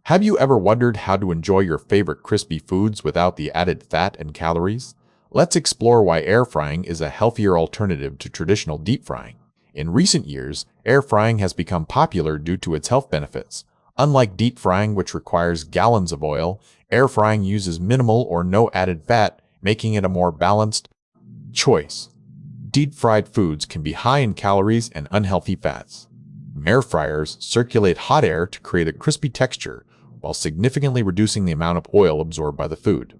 Have you ever wondered how to enjoy your favorite crispy foods without the added fat and calories? Let's explore why air frying is a healthier alternative to traditional deep frying. In recent years, air frying has become popular due to its health benefits. Unlike deep frying, which requires gallons of oil, air frying uses minimal or no added fat, making it a more balanced choice. Deep-fried foods can be high in calories and unhealthy fats. Air fryers circulate hot air to create a crispy texture, while significantly reducing the amount of oil absorbed by the food.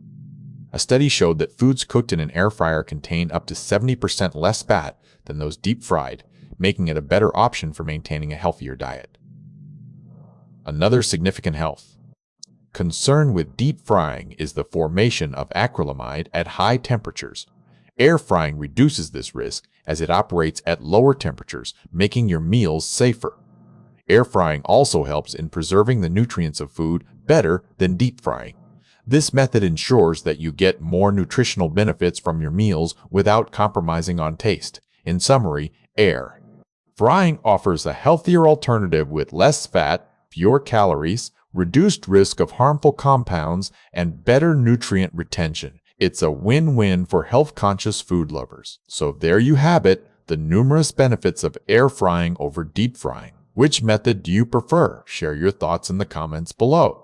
A study showed that foods cooked in an air fryer contain up to 70% less fat than those deep-fried, making it a better option for maintaining a healthier diet. Another significant health concern with deep frying is the formation of acrylamide at high temperatures. Air frying reduces this risk as it operates at lower temperatures, making your meals safer. Air frying also helps in preserving the nutrients of food better than deep frying. This method ensures that you get more nutritional benefits from your meals without compromising on taste. In summary, air frying offers a healthier alternative with less fat, fewer calories, reduced risk of harmful compounds, and better nutrient retention. It's a win-win for health-conscious food lovers. So there you have it, the numerous benefits of air frying over deep frying. Which method do you prefer? Share your thoughts in the comments below.